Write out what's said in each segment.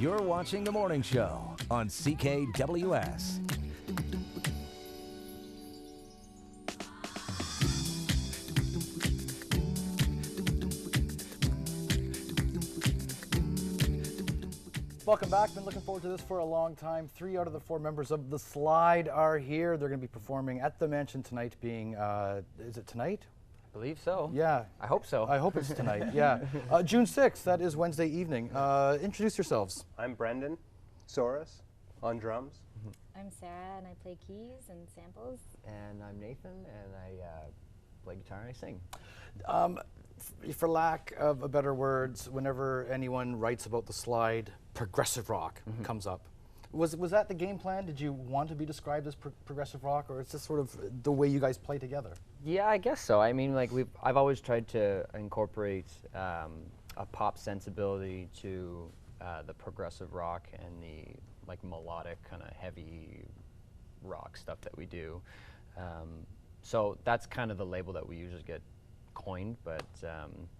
You're watching The Morning Show on CKWS. Welcome back. Been looking forward to this for a long time. 3 out of the 4 members of the Slyde are here. They're going to be performing at the Mansion tonight being, is it tonight? I believe so. Yeah. I hope so. I hope it's tonight, yeah. June 6th, that is Wednesday evening. Introduce yourselves. I'm Brendan Soros on drums. I'm Sarah and I play keys and samples. And I'm Nathan and I play guitar and I sing. For lack of better words, whenever anyone writes about the Slyde, progressive rock comes up. Was that the game plan? Did you want to be described as progressive rock, or is this sort of the way you guys play together? Yeah, I guess so. I mean, like I've always tried to incorporate a pop sensibility to the progressive rock and the like melodic kind of heavy rock stuff that we do. So that's kind of the label that we usually get coined, but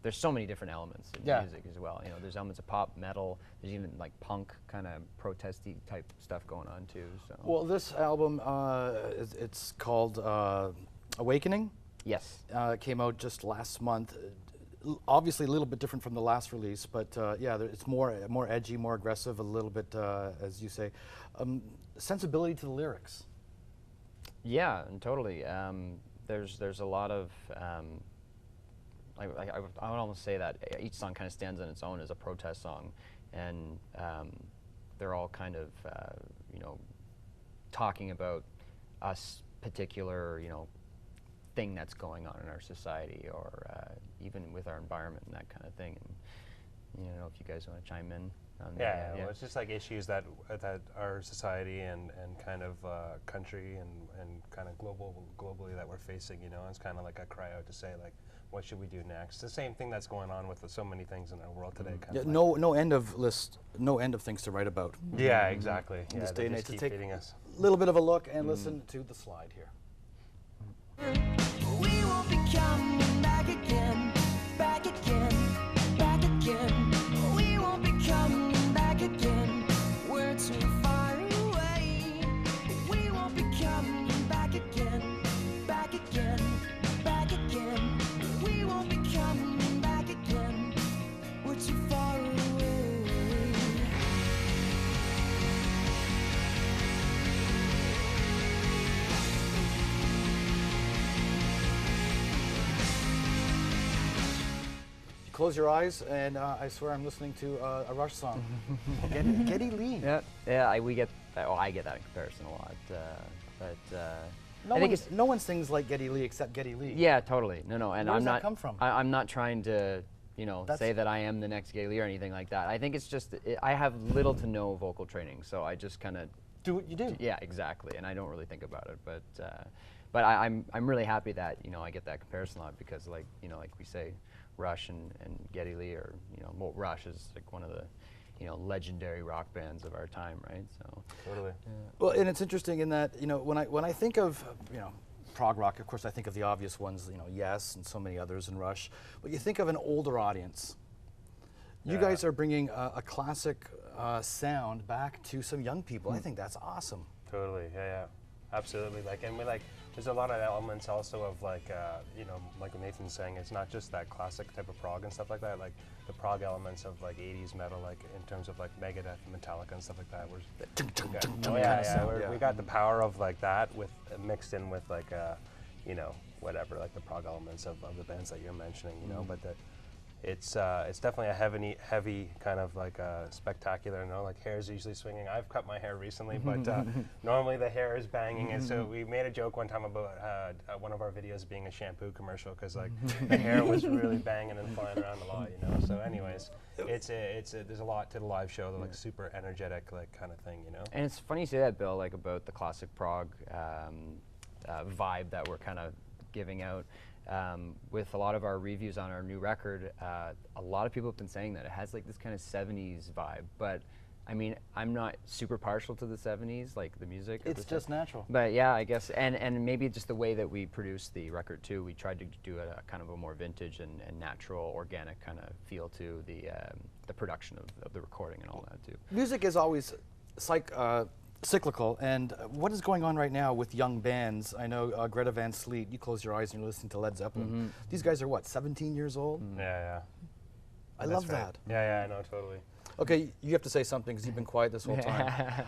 there's so many different elements in music as well. You know, there's elements of pop, metal, there's even like punk kind of protesty type stuff going on too. So. Well, this album, it's called Awakening. Yes. It came out just last month. Obviously a little bit different from the last release, but yeah, it's more edgy, more aggressive, a little bit, as you say. Sensibility to the lyrics. Yeah, and totally. There's a lot of I would almost say that each song kind of stands on its own as a protest song, and they're all kind of you know, talking about us particular, you know, thing that's going on in our society, or even with our environment and that kind of thing. And you know, if you guys want to chime in on yeah, well, it's just like issues that our society and kind of country and kind of globally that we're facing. You know, it's kind of like a cry out to say like, what should we do next? The same thing that's going on with so many things in our world today. Kind of no end of things to write about. Yeah, exactly. In this Yeah, day and they age, just to keep take feeding us. a little bit of a look and listen to the Slyde here. We won't be coming back again, back again, back again. We won't be coming back again. We're too far away. We won't be coming back again, back again, back again. We won't be coming back again. We're too far away. Close your eyes, and I swear I'm listening to a Rush song. Geddy Lee. Yeah, I get that in comparison a lot, but No one sings like Geddy Lee except Geddy Lee. yeah, totally. No, and Where I'm does not. that come from? I'm not trying to, you know, say that I am the next Geddy Lee or anything like that. I think it's just I have little to no vocal training, so I just kind of Do what you do. Yeah, exactly, and I don't really think about it, but I'm really happy that, you know, I get that comparison a lot, because like, you know, like we say, Rush and Geddy Lee, or, you know, well, Rush is like one of the, you know, legendary rock bands of our time, right? So Totally. Well, and it's interesting in that, you know, when I think of, you know, prog rock, of course I think of the obvious ones, you know, Yes and so many others, and Rush, but you think of an older audience. You guys are bringing a classic sound back to some young people. I think that's awesome. Totally, yeah, absolutely. Like, and we like, there's a lot of elements also of like, you know, like what Nathan's saying, it's not just that classic type of prog and stuff like that. Like the prog elements of like 80s metal, like in terms of like Megadeth and Metallica and stuff like that. We got the power of like that with mixed in with like, you know, whatever, like the prog elements of the bands that you're mentioning, you know, but it's definitely a heavy kind of like spectacular, you know, like hair's usually swinging. I've cut my hair recently, but normally the hair is banging. And so we made a joke one time about one of our videos being a shampoo commercial, because like the hair was really banging and flying around a lot, you know. So anyways, there's a lot to the live show, like super energetic, like kind of thing, you know. And it's funny you say that, Bill, like about the classic prog vibe that we're kind of giving out. With a lot of our reviews on our new record, a lot of people have been saying that it has like this kind of 70s vibe, but I mean, I'm not super partial to the 70s, like the music. It's just natural. But yeah, I guess, and maybe just the way that we produced the record too, we tried to do a kind of a more vintage and natural, organic kind of feel to the production of the recording and all that too. music is always cyclical, and what is going on right now with young bands? I know Greta Van Fleet, you close your eyes and you're listening to Led Zeppelin. These guys are what, 17 years old? Yeah. I That's love right. that. Yeah, I know, totally. Okay, you have to say something because you've been quiet this whole time.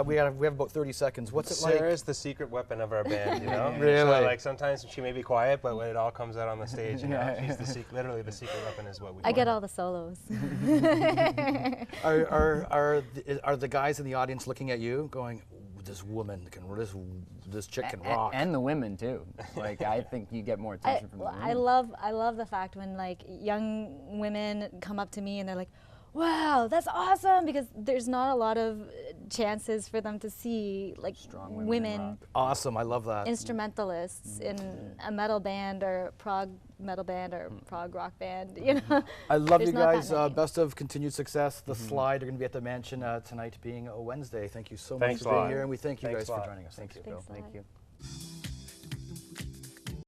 We have about 30 seconds. What's it like? Sarah's the secret weapon of our band, you know? Really? So, like, sometimes she may be quiet, but when it all comes out on the stage, you know, she's literally the secret weapon is what we I get all the solos. Are the guys in the audience looking at you going, this woman can, this chick can rock? And the women too. Like I think you get more attention from the women. I love the fact when like young women come up to me and they're like, wow, that's awesome, because there's not a lot of chances for them to see like Strong women in women rock. Awesome, I love that. instrumentalists in a metal band or prog metal band or prog rock band, you know. I love There's you not that guys. many. Best of continued success. The Slyde are going to be at the mansion tonight, being a Wednesday. Thank you so Thanks much a for being lot. here, and we thank you Thanks guys a for lot. joining us. Thank you. Thanks a Thank lot. you.